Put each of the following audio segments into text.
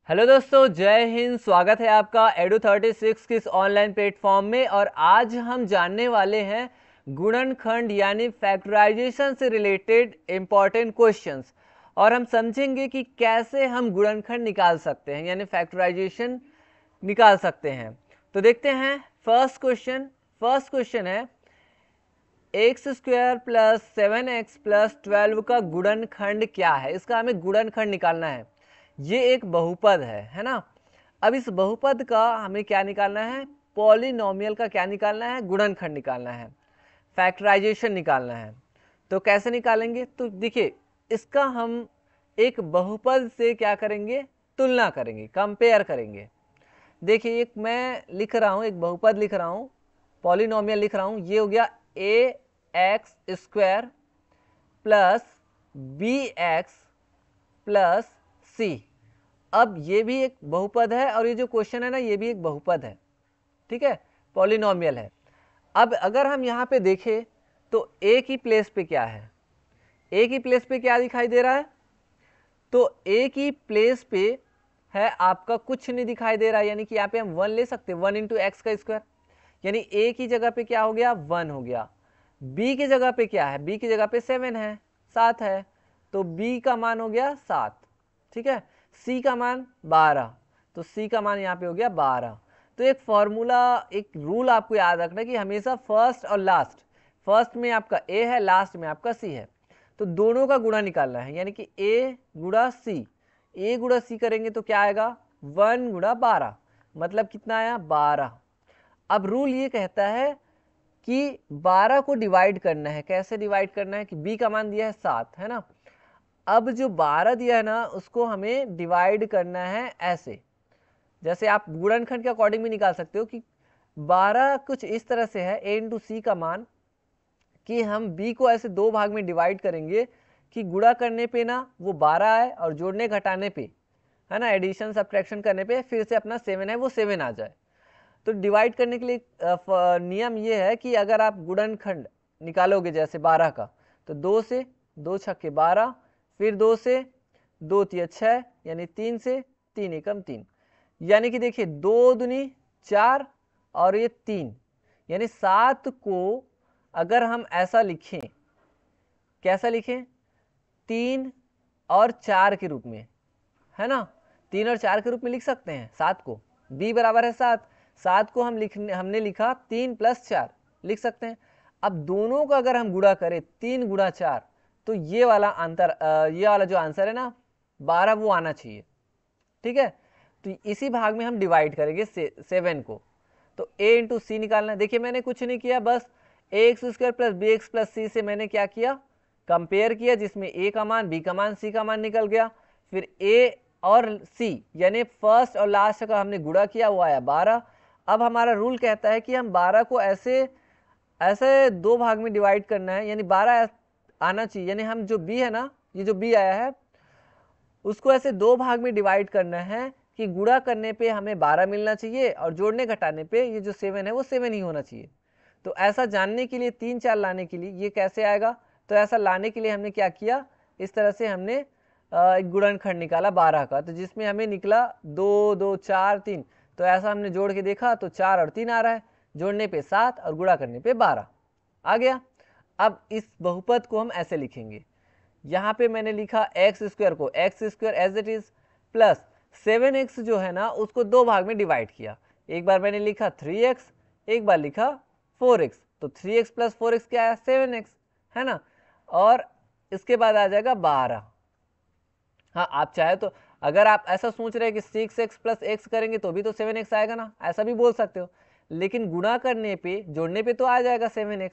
Hello दोस्तों, जय हिंद। स्वागत है आपका एडू36 की इस ऑनलाइन प्लेटफॉर्म में। और आज हम जानने वाले हैं गुणनखंड यानी फैक्टराइजेशन से रिलेटेड इंपॉर्टेंट क्वेश्चंस। और हम समझेंगे कि कैसे हम गुणनखंड निकाल सकते हैं यानी फैक्टराइजेशन निकाल सकते हैं। तो देखते हैं फर्स्ट क्वेश्चन है x² प्लस 7x प्लस 12 का गुणनखंड क्या है। इसका हमें गुणनखंड निकालना है। ये एक बहुपद है ना। अब इस बहुपद का हमें क्या निकालना है, पॉलिनोमियल का क्या निकालना है, गुणनखंड निकालना है, फैक्टराइजेशन निकालना है। तो कैसे निकालेंगे, तो देखिए इसका हम एक बहुपद से क्या करेंगे, तुलना करेंगे, कंपेयर करेंगे। देखिए एक मैं लिख रहा हूँ, एक बहुपद लिख रहा हूँ, पॉलिनोमियल लिख रहा हूँ। ये हो गया ax² plus bx plus c। अब ये भी एक बहुपद है और ये जो क्वेश्चन है ना, ये भी एक बहुपद है, ठीक है, पॉलिनोमियल है। अब अगर हम यहाँ पे देखें तो a की प्लेस पे क्या है, a की प्लेस पे क्या दिखाई दे रहा है, तो a की प्लेस पे है आपका कुछ नहीं दिखाई दे रहा है, यानी कि यहाँ पे हम 1 ले सकते हैं, 1 इंटू एक्स का स्क्वायर, यानी a की जगह पे क्या हो गया, 1 हो गया। b की जगह पे क्या है, b की जगह पे 7 है, 7 है, तो b का मान हो गया 7, ठीक है। c का मान 12, तो c का मान यहाँ पे हो गया 12। तो एक फॉर्मूला, एक रूल आपको याद रखना कि हमेशा फर्स्ट और लास्ट, फर्स्ट में आपका a है, लास्ट में आपका c है, तो दोनों का गुणा निकालना है, यानी कि a गुणा c, a गुणा c करेंगे तो क्या आएगा, 1 गुणा 12, मतलब कितना आया, 12। अब रूल ये कहता है कि 12 को डिवाइड करना है। कैसे डिवाइड करना है कि b का मान दिया है 7, है ना। अब जो 12 दिया है ना, उसको हमें डिवाइड करना है ऐसे, जैसे आप गुणनखंड के अकॉर्डिंग भी निकाल सकते हो कि 12 कुछ इस तरह से है, a इंटू सी का मान, कि हम b को ऐसे दो भाग में डिवाइड करेंगे कि गुणा करने पे ना वो 12 आए और जोड़ने घटाने पे, है ना, एडिशन सब्ट्रैक्शन करने पे फिर से अपना 7 है वो 7 आ जाए। तो डिवाइड करने के लिए नियम ये है कि अगर आप गुणनखंड निकालोगे जैसे 12 का, तो 2 से 2 छक्के 12, फिर 2 से 2 तिया 6, यानी 3 से 3 एकम 3, यानी कि देखिए 2 दूनी 4 और ये 3, यानी 7 को अगर हम ऐसा लिखें, कैसा लिखें, 3 और 4 के रूप में, है ना, 3 और 4 के रूप में लिख सकते हैं 7 को। b बराबर है 7, 7 को हमने लिखा 3 प्लस 4 लिख सकते हैं। अब दोनों का अगर हम गुणा करें 3 गुणा 4, तो ये वाला ये वाला जो आंसर है ना 12, वो आना चाहिए, ठीक है। तो इसी भाग में हम डिवाइड करेंगे 7 को। तो a इंटू सी निकालना है। देखिए मैंने कुछ नहीं किया, बस ax² plus bx plus c से मैंने क्या किया, कंपेयर किया, जिसमें a का मान, b का मान, c का मान निकल गया। फिर a और c यानी फर्स्ट और लास्ट का हमने गुणा किया, वो आया 12। अब हमारा रूल कहता है कि हम 12 को ऐसे ऐसे दो भाग में डिवाइड करना है, यानी 12 आना चाहिए, यानी हम जो b है ना, ये जो b आया है उसको ऐसे दो भाग में डिवाइड करना है कि गुणा करने पे हमें 12 मिलना चाहिए और जोड़ने घटाने पे ये जो 7 है वो 7 ही होना चाहिए। तो ऐसा जानने के लिए, 3 4 लाने के लिए ये कैसे आएगा, तो ऐसा लाने के लिए हमने क्या किया, इस तरह से हमने एक गुणनखंड निकाला 12 का, तो जिसमें हमें निकला 2 2 4 3। तो ऐसा हमने जोड़ के देखा तो 4 और 3 आ रहा है, जोड़ने पे 7 और गुणा करने पे 12 आ गया। अब इस बहुपद को हम ऐसे लिखेंगे, यहाँ पे मैंने लिखा x² को x² as it is plus 7x जो है ना उसको दो भाग में डिवाइड किया। एक बार मैंने लिखा 3x, एक बार लिखा 4x, तो 3x प्लस 4x क्या आया, 7x, है ना। और इसके बाद आ जाएगा 12। हाँ आप चाहे तो, अगर आप ऐसा सोच रहे हैं कि 6x प्लस x करेंगे तो भी तो 7x आएगा ना, ऐसा भी बोल सकते हो। लेकिन गुणा करने पे, जोड़ने पे तो आ जाएगा 7x,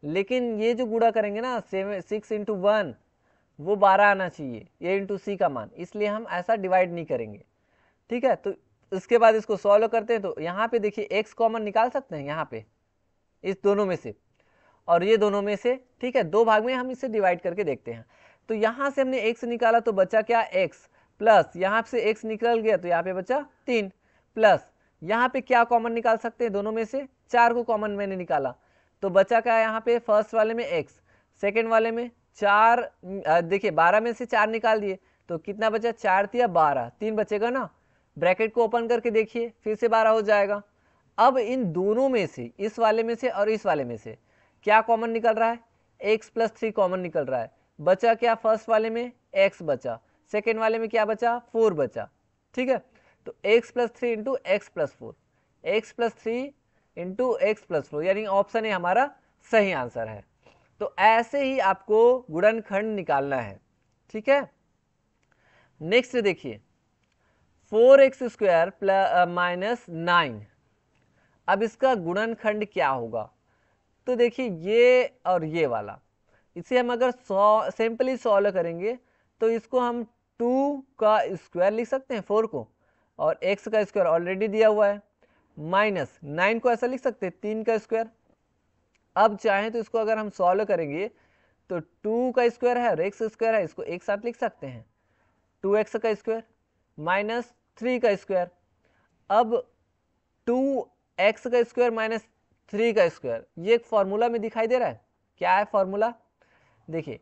लेकिन ये जो गुणा करेंगे ना 6 इंटू 1, वो 12 आना चाहिए, a इंटू सी का मान, इसलिए हम ऐसा डिवाइड नहीं करेंगे, ठीक है। तो इसके बाद इसको सॉल्व करते हैं, तो यहाँ पे देखिए x कॉमन निकाल सकते हैं यहाँ पे इस दोनों में से और ये दोनों में से, ठीक है, दो भाग में हम इसे डिवाइड करके देखते हैं। तो यहाँ से हमने x निकाला तो बचा क्या, x प्लस यहाँ से x निकल गया तो यहाँ पे बचा 3 प्लस यहाँ पे क्या कॉमन निकाल सकते हैं दोनों में से, 4 को कॉमन मैंने निकाला, तो बचा क्या यहाँ पे, फर्स्ट वाले में x, सेकेंड वाले में 4, देखिए 12 में से 4 निकाल दिए तो कितना बचा, 4 तिया 12, 3 बचेगा ना, ब्रैकेट को ओपन करके देखिए, फिर से 12 हो जाएगा। अब इन दोनों में से, इस वाले में से और इस वाले में से क्या कॉमन निकल रहा है? x प्लस 3 कॉमन निकल रहा है। बचा क्या? फर्स्ट वाले में x बचा, सेकेंड वाले में क्या बचा? 4 बचा। ठीक है, तो x plus 3 into x plus 4, x plus 3 into x plus 4, यानी ऑप्शन ए हमारा सही आंसर है। तो ऐसे ही आपको गुणनखंड निकालना है। ठीक है, नेक्स्ट देखिए 4x स्क्वायर प्लस माइनस 9, अब इसका गुणनखंड क्या होगा? तो देखिए ये और ये वाला, इसे हम अगर सिंपली सॉल्व करेंगे तो इसको हम 2 का स्क्वायर लिख सकते हैं 4 को, और x का स्क्वायर ऑलरेडी दिया हुआ है, माइनस 9 को ऐसा लिख सकते हैं 3 का स्क्वायर। अब चाहें तो इसको अगर हम सॉल्व करेंगे तो 2 का स्क्वायर है और x स्क्वायर है, इसको एक साथ लिख सकते हैं 2x का स्क्वायर माइनस 3 का स्क्वायर। अब 2x का स्क्वायर माइनस 3 का स्क्वायर, ये एक फॉर्मूला में दिखाई दे रहा है। क्या है फॉर्मूला? देखिए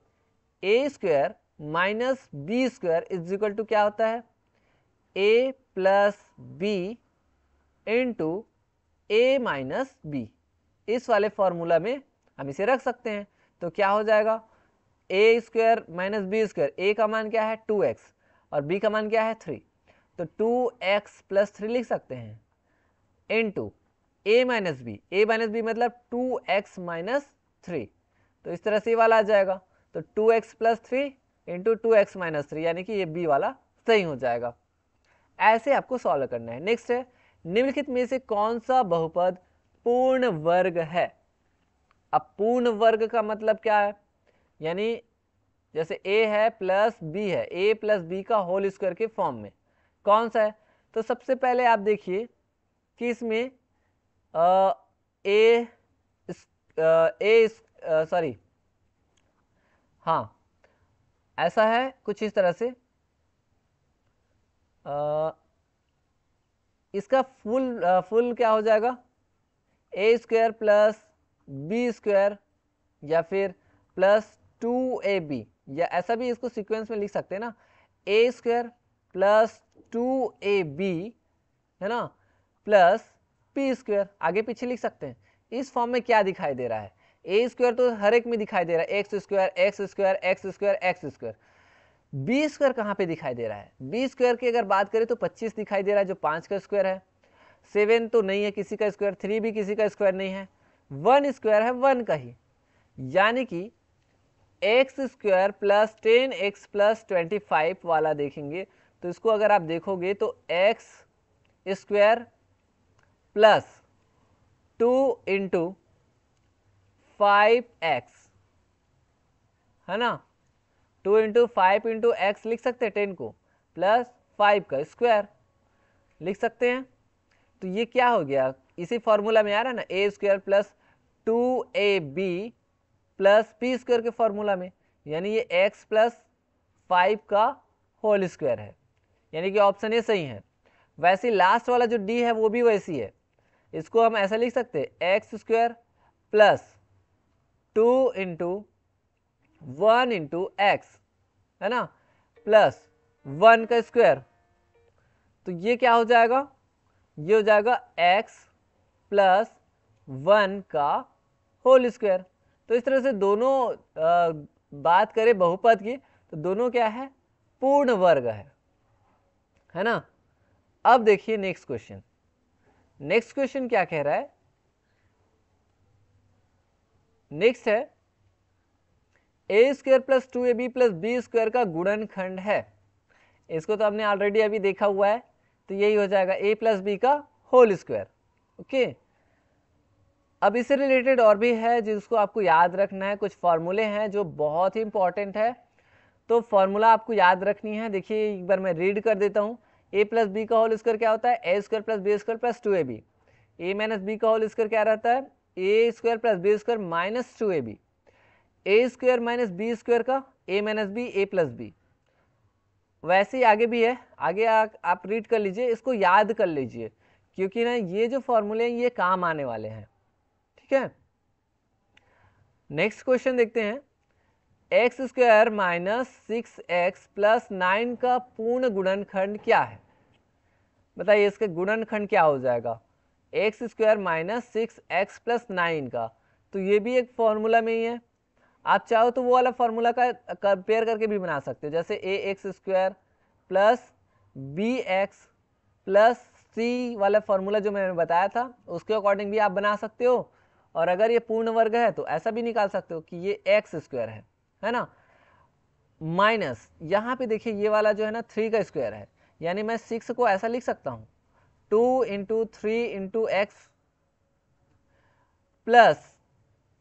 a square minus b square is equal to क्या होता है? A plus b into a minus b. इस वाले फॉर्मूला में हम इसे रख सकते हैं। तो क्या हो जाएगा? ए स्क्वायर माइनस बी स्क्वायर, ए का मान क्या है? 2x और b का मान क्या है? 3, तो 2x प्लस 3 लिख सकते हैं into a minus B, a minus B मतलब 2x माइनस 3, तो इस तरह से ये वाला आ जाएगा। तो 2x plus 3 into 2x minus 3, यानी कि ये b वाला सही हो जाएगा। ऐसे आपको सॉल्व करना है। नेक्स्ट है निम्नलिखित में से कौन सा बहुपद पूर्ण वर्ग है? अब पूर्ण वर्ग का मतलब क्या है? यानी जैसे a है प्लस b है, a प्लस बी का होल स्क्वायर के फॉर्म में कौन सा है? तो सबसे पहले आप देखिए कि इसमें हाँ ऐसा है कुछ इस तरह से, इसका फुल क्या हो जाएगा? ए स्क्वायर प्लस बी स्क्वायर या फिर प्लस 2ab, या ऐसा भी इसको सीक्वेंस में लिख सकते हैं ना, ए स्क्वायर प्लस 2ab है ना, प्लस पी स्क्वायर, आगे पीछे लिख सकते हैं। इस फॉर्म में क्या दिखाई दे रहा है? ए स्क्वायर तो हर एक में दिखाई दे रहा है, X square X square X square X square. B square कहाँ पे दिखाई दे रहा है? बी स्क्वायर की अगर बात करें तो 25 दिखाई दे रहा है, जो 5 का स्क्वायर है। 7 तो नहीं है किसी का स्क्वायर, 3 भी किसी का स्क्वायर नहीं है। 1 स्क्वायर है 1 का ही, यानी कि x square plus 10x plus 25 वाला देखेंगे तो इसको अगर आप देखोगे तो x square plus 2 into 5x है ना, 2 इंटू 5 इंटू एक्स लिख सकते हैं 10 को, प्लस 5 का स्क्वायर लिख सकते हैं। तो ये क्या हो गया? इसी फॉर्मूला में आ रहा है ना, a square plus 2ab plus P square के फॉर्मूला में, यानी ये x प्लस 5 का होल स्क्वायर है, यानी कि ऑप्शन ए सही है। वैसे लास्ट वाला जो डी है वो भी वैसी है, इसको हम ऐसा लिख सकते हैं x square plus 2 into 1 into x है ना, प्लस 1 का स्क्वायर। तो ये क्या हो जाएगा? ये हो जाएगा x प्लस 1 का होल स्क्वायर। तो इस तरह से दोनों बात करें बहुपद की तो दोनों क्या है? पूर्ण वर्ग है ना। अब देखिए नेक्स्ट क्वेश्चन। नेक्स्ट क्वेश्चन क्या कह रहा है? नेक्स्ट है a square plus 2ab plus b square का गुणनखंड है। इसको तो हमने ऑलरेडी अभी देखा हुआ है, तो यही हो जाएगा a प्लस बी का होल स्क्वायर। ओके, अब इससे रिलेटेड और भी है जिसको आपको याद रखना है, कुछ फॉर्मूले हैं जो बहुत ही इंपॉर्टेंट है, तो फॉर्मूला आपको याद रखनी है। देखिए एक बार मैं रीड कर देता हूँ। a प्लस बी का होल स्क्वायर क्या होता है? A square plus b square plus 2ab। A minus b का होल स्क्वायर क्या रहता है? A square plus b square minus 2ab। A square minus b square का a minus b a plus b. वैसे ही आगे भी है, आगे आप रीड कर लीजिए, इसको याद कर लीजिए, क्योंकि ना ये जो फॉर्मूले हैं ये काम आने वाले हैं। ठीक है, नेक्स्ट क्वेश्चन देखते हैं। X square minus 6x plus 9 का पूर्ण गुणनखंड क्या है? बताइए इसके गुणनखंड क्या हो जाएगा, x square minus 6x plus 9 का। तो ये भी एक फॉर्मूला में ही है, आप चाहो तो वो वाला फॉर्मूला का कंपेयर करके भी बना सकते हो, जैसे a x square plus b x plus c वाला फॉर्मूला जो मैंने बताया था उसके अकॉर्डिंग भी आप बना सकते हो। और अगर ये पूर्ण वर्ग है तो ऐसा भी निकाल सकते हो कि ये एक्स स्क्वायर है ना, माइनस यहाँ पे देखिए ये वाला जो है ना 3 का स्क्वायर है, यानी मैं 6 को ऐसा लिख सकता हूँ 2 इंटू 3 इंटू एक्स प्लस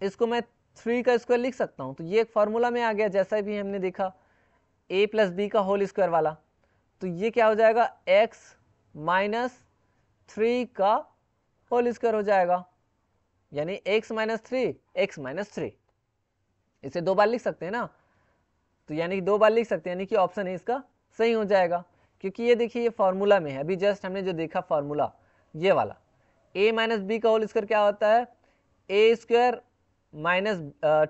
इसको मैं 3 का स्क्वायर लिख सकता हूँ। तो ये एक फॉर्मूला में आ गया, जैसा भी हमने देखा a प्लस बी का होल स्क्वायर वाला। तो ये क्या हो जाएगा, x माइनस 3 का होल स्क्वायर हो जाएगा, यानी x माइनस 3 x माइनस 3, इसे 2 बार लिख सकते हैं ना। तो यानी कि 2 बार लिख सकते हैं, यानी कि ऑप्शन है इसका सही हो जाएगा, क्योंकि ये देखिए ये फॉर्मूला में है, अभी जस्ट हमने जो देखा फॉर्मूला ये वाला a माइनस बी का होल स्क्वायर क्या होता है, a square minus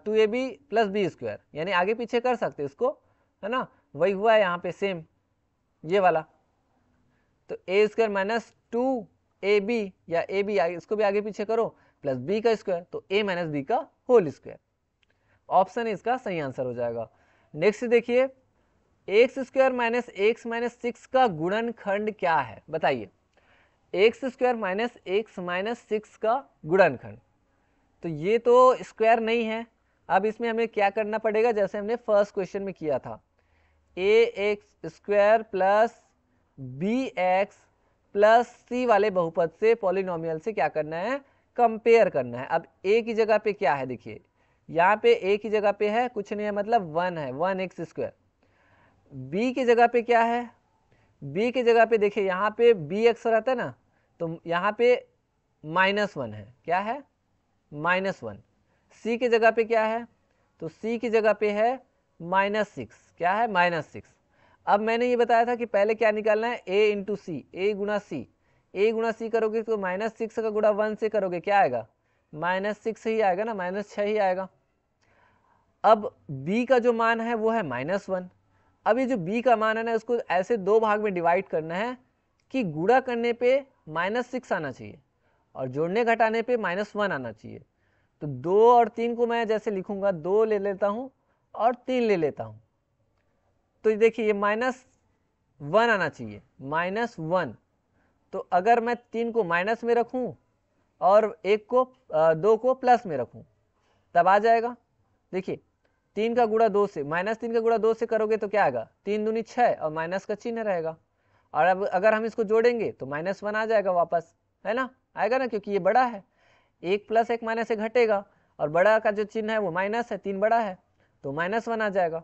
2ab plus b square, यानी आगे पीछे कर सकते हैं इसको, है ना, वही हुआ है यहाँ पे सेम ये वाला। तो ए स्क्वायर माइनस 2ab या ए बी इसको भी आगे पीछे करो प्लस बी का स्क्वायर, तो a माइनस बी का होल स्क्वायर, ऑप्शन इसका सही आंसर हो जाएगा। नेक्स्ट देखिए x square minus x minus 6 का गुणनखंड क्या है, बताइए x square minus x minus 6 का गुणनखंड। तो ये तो स्क्वायर नहीं है, अब इसमें हमें क्या करना पड़ेगा, जैसे हमने फर्स्ट क्वेश्चन में किया था, a x square plus b x plus c वाले बहुपद से पॉलिनोमियल से क्या करना है, कंपेयर करना है। अब ए की जगह पे क्या है, देखिए यहाँ पे ए की जगह पे है कुछ नहीं है, मतलब 1 है, 1x स्क्वायर। बी की जगह पे क्या है, बी की जगह पे देखिए यहाँ पे बी एक्स रहता है ना, तो यहाँ पे -1 है, क्या है -1। सी की जगह पे क्या है, तो सी की जगह पे है -6, क्या है -6। अब मैंने ये बताया था कि पहले क्या निकालना है, a इंटू सी, ए गुणा सी, ए गुणा सी करोगे तो -6 का गुणा 1 से करोगे क्या आएगा, -6 ही आएगा ना, -6 ही आएगा। अब b का जो मान है वो है -1। अब ये जो b का मान है ना, इसको ऐसे 2 भाग में डिवाइड करना है कि गुणा करने पे -6 आना चाहिए और जोड़ने घटाने पे -1 आना चाहिए। तो 2 और 3 को मैं जैसे लिखूंगा, 2 ले लेता हूँ और 3 ले लेता हूँ, तो देखिए ये -1 आना चाहिए, -1। तो अगर मैं 3 को माइनस में रखूं और 2 को प्लस में रखूं तब आ जाएगा। देखिए 3 का गुणा 2 से, -3 का गुणा 2 से करोगे तो क्या आएगा, 3 दूनी 6 और माइनस का चिन्ह रहेगा। और अब अगर हम इसको जोड़ेंगे तो -1 आ जाएगा वापस, है ना, आएगा ना, क्योंकि ये बड़ा है, 1 प्लस 1 माइनस से घटेगा और बड़ा का जो चिन्ह है वो माइनस है, 3 बड़ा है तो -1 आ जाएगा।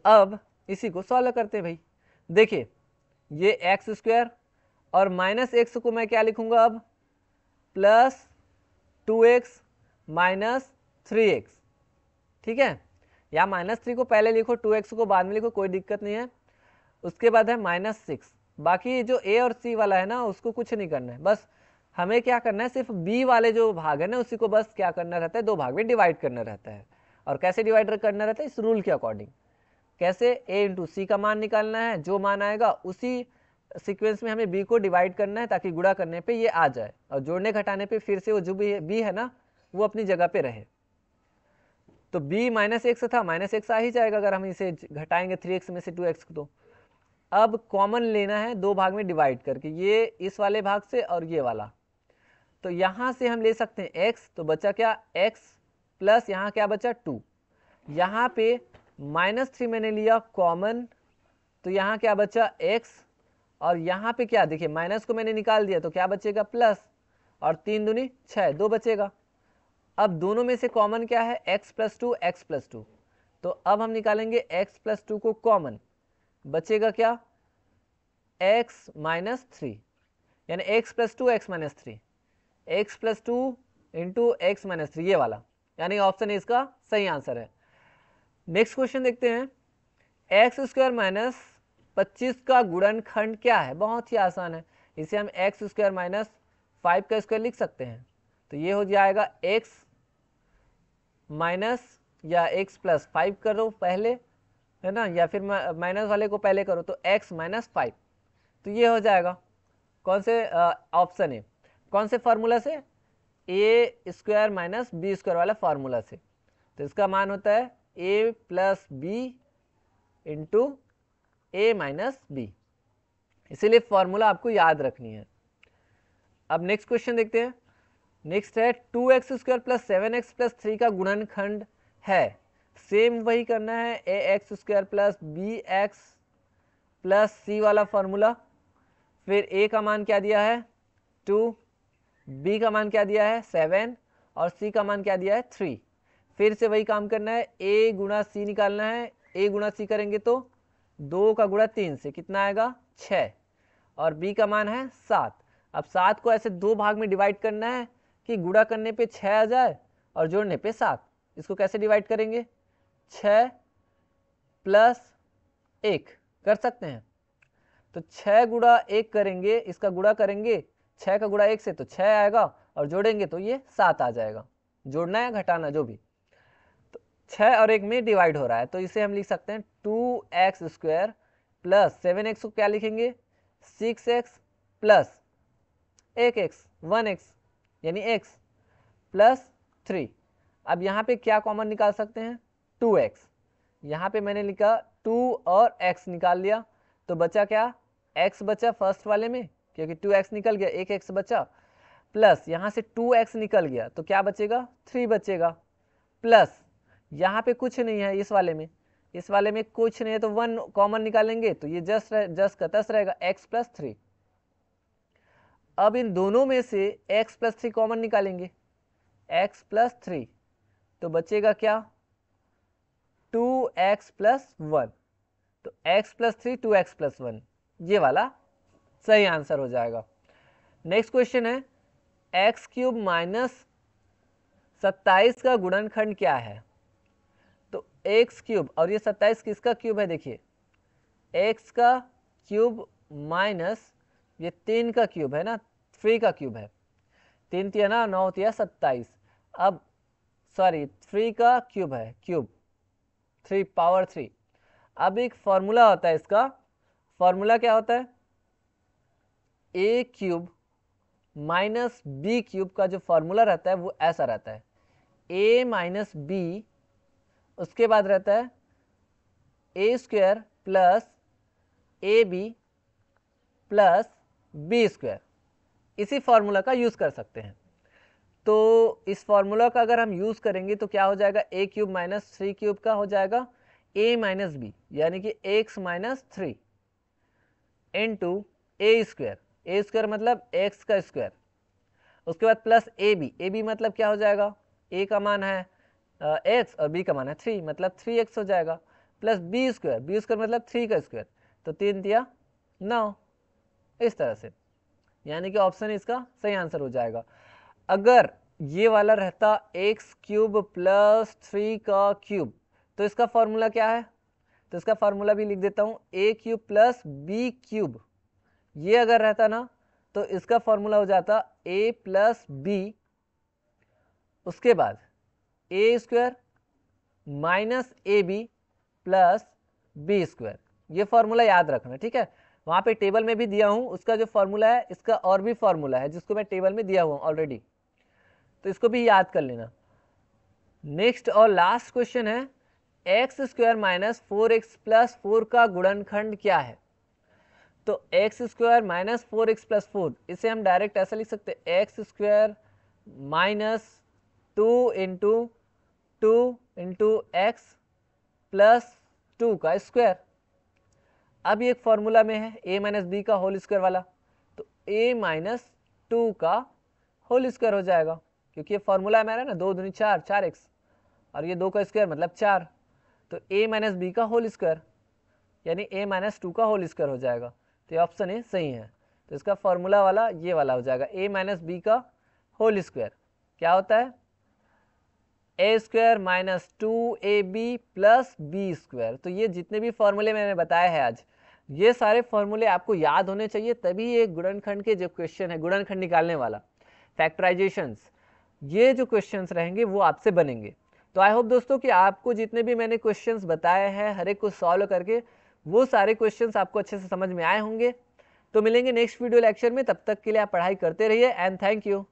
अब इसी को सॉल्व करते हैं भाई, देखिए ये एक्स स्क्वायर और -x को मैं क्या लिखूंगा अब, +2x माइनस 3x, ठीक है, या -3 को पहले लिखो, 2x को बाद में लिखो, कोई दिक्कत नहीं है। उसके बाद है -6, बाकी जो a और c वाला है ना उसको कुछ नहीं करना है, बस हमें क्या करना है, सिर्फ b वाले जो भाग है ना उसी को बस क्या करना रहता है, 2 भाग में डिवाइड करना रहता है। और कैसे डिवाइड करना रहता है, इस रूल के अकॉर्डिंग, कैसे, a इंटू सी का मान निकालना है, जो मान आएगा उसी सीक्वेंस में हमें b को डिवाइड करना है ताकि गुणा करने पे ये आ जाए और जोड़ने घटाने पे फिर से वो जो b है ना वो अपनी जगह पे रहे। तो b -x था, -x आ ही जाएगा अगर हम इसे घटाएंगे 3x में से 2x को। तो अब कॉमन लेना है 2 भाग में डिवाइड करके, ये इस वाले भाग से और ये वाला, तो यहाँ से हम ले सकते हैं x, तो बचा क्या, x प्लस यहाँ क्या बचा 2, यहाँ पे -3 मैंने लिया कॉमन, तो यहाँ क्या बचा x, और यहाँ पे क्या, देखिए माइनस को मैंने निकाल दिया तो क्या बचेगा प्लस, और 3 दूनी 6, 2 बचेगा। अब दोनों में से कॉमन क्या है, x प्लस 2 x प्लस 2, तो अब हम निकालेंगे x प्लस 2 को कॉमन, बचेगा क्या, x माइनस 3, यानी x plus 2 x minus 3, x plus 2 into x minus 3, ये वाला, यानी ऑप्शन इसका सही आंसर है। नेक्स्ट क्वेश्चन देखते हैं, एक्स स्क्वायर माइनस 25 का गुणनखंड क्या है, बहुत ही आसान है, इसे हम एक्स स्क्वायर माइनस 5 का स्क्वायर लिख सकते हैं। तो ये हो जाएगा x माइनस या x प्लस 5 करो पहले, है ना, या फिर माइनस वाले को पहले करो, तो x माइनस 5, तो ये हो जाएगा कौन से ऑप्शन है, कौन से फार्मूला से, ए स्क्वायर माइनस बी स्क्वायर वाला फार्मूला से। तो इसका मान होता है a plus b into a minus B, इसीलिए फॉर्मूला आपको याद रखनी है। अब नेक्स्ट क्वेश्चन देखते हैं। नेक्स्ट है 2x square plus 7x plus 3 का गुणनखंड है। सेम वही करना है, a x square plus b x plus c वाला फॉर्मूला। फिर ए का मान क्या दिया है 2, बी का मान क्या दिया है 7 और सी का मान क्या दिया है 3। फिर से वही काम करना है, ए गुणा सी निकालना है। ए गुणा सी करेंगे तो 2 का गुणा 3 से कितना आएगा 6 और बी का मान है 7। अब 7 को ऐसे 2 भाग में डिवाइड करना है कि गुणा करने पे 6 आ जाए और जोड़ने पे 7। इसको कैसे डिवाइड करेंगे, 6 प्लस 1 कर सकते हैं। तो 6 गुणा 1 करेंगे, इसका गुणा करेंगे 6 का गुणा 1 से तो 6 आएगा और जोड़ेंगे तो ये 7 आ जाएगा, जोड़ना है घटाना जो भी। तो 6 और 1 में डिवाइड हो रहा है, तो इसे हम लिख सकते हैं 2x स्क्वायर प्लस 7x को क्या लिखेंगे 6x प्लस 1x 1x यानी x प्लस 3। अब यहाँ पे क्या कॉमन निकाल सकते हैं 2x, यहाँ पे मैंने लिखा 2 और x निकाल लिया, तो बचा क्या x बचा फर्स्ट वाले में, क्योंकि 2x निकल गया, एक x बचा, प्लस यहाँ से 2x निकल गया तो क्या बचेगा 3 बचेगा, प्लस यहाँ पे कुछ नहीं है इस वाले में, इस वाले में कुछ नहीं है तो 1 कॉमन निकालेंगे तो ये जस्ट का तस रहेगा x प्लस 3। अब इन दोनों में से x प्लस 3 कॉमन निकालेंगे, x प्लस 3 तो बचेगा क्या 2x प्लस 1। तो x प्लस 3 2x प्लस 1, ये वाला सही आंसर हो जाएगा। नेक्स्ट क्वेश्चन है एक्स क्यूब माइनस 27 का गुणनखंड क्या है। तो एक्स क्यूब और ये 27 किसका क्यूब है, देखिए एक्स का क्यूब माइनस ये 3 का क्यूब है ना, 3 का क्यूब है, 3 तिया ना 9 तिया 27। अब सॉरी 3 का क्यूब है, क्यूब 3 पावर 3। अब एक फॉर्मूला होता है, इसका फॉर्मूला क्या होता है ए क्यूब माइनस बी क्यूब का जो फॉर्मूला रहता है वो ऐसा रहता है, ए माइनस बी, उसके बाद रहता है a square plus a b plus b square. इसी फॉर्मूला का यूज़ कर सकते हैं। तो इस फॉर्मूला का अगर हम यूज़ करेंगे तो क्या हो जाएगा ए क्यूब माइनस 3 क्यूब का हो जाएगा ए माइनस बी, यानी कि एक्स माइनस 3 इंटू ए स्क्वायर, ए स्क्वायर मतलब एक्स का स्क्वायर, उसके बाद प्लस ए बी मतलब क्या हो जाएगा ए का मान है एक्स और बी का मान है 3 मतलब 3x हो जाएगा, प्लस बी स्क्वायर मतलब 3 का स्क्वायर, तो 3 तिया 9, इस तरह से, यानी कि ऑप्शन इसका सही आंसर हो जाएगा। अगर ये वाला रहता एक्स क्यूब प्लस 3 का क्यूब तो इसका फॉर्मूला क्या है, तो इसका फॉर्मूला भी लिख देता हूँ ए क्यूब प्लस बी क्यूब। ये अगर रहता ना तो इसका फॉर्मूला हो जाता ए प्लस बी, उसके बाद a square minus a b plus b square. ये फॉर्मूला याद रखना, ठीक है। वहाँ पे टेबल में भी दिया हूँ उसका जो फॉर्मूला है, इसका और भी फॉर्मूला है जिसको मैं टेबल में दिया हुआ ऑलरेडी, तो इसको भी याद कर लेना। नेक्स्ट और लास्ट क्वेश्चन है X square minus 4x plus 4 का गुणनखंड क्या है। तो x square minus 4x plus 4, इसे हम डायरेक्ट ऐसा लिख सकते हैं x square minus 2 into x plus 2 का स्क्वायर। अब ये एक फॉर्मूला में है a माइनस बी का होल स्क्वायर वाला, तो a माइनस 2 का होल स्क्वायर हो जाएगा, क्योंकि ये फॉर्मूला हमारा ना 2 दूनी 4, 4x और ये 2 का स्क्वायर मतलब 4, तो a माइनस बी का होल स्क्वायर यानी a माइनस 2 का होल स्क्वायर हो जाएगा। तो ये ऑप्शन ए सही है। तो इसका फॉर्मूला वाला ये वाला हो जाएगा a माइनस बी का होल स्क्वायर क्या होता है a square minus 2ab plus b square. तो ये जितने भी फॉर्मूले मैंने बताए हैं आज, ये सारे फॉर्मूले आपको याद होने चाहिए, तभी ये गुणनखंड के जो क्वेश्चन है, गुणनखंड निकालने वाला फैक्टराइजेशंस, ये जो क्वेश्चंस रहेंगे वो आपसे बनेंगे। तो आई होप दोस्तों कि आपको जितने भी मैंने क्वेश्चंस बताए हैं हर एक को सॉल्व करके वो सारे क्वेश्चंस आपको अच्छे से समझ में आए होंगे। तो मिलेंगे नेक्स्ट वीडियो लेक्चर में, तब तक के लिए आप पढ़ाई करते रहिए एंड थैंक यू।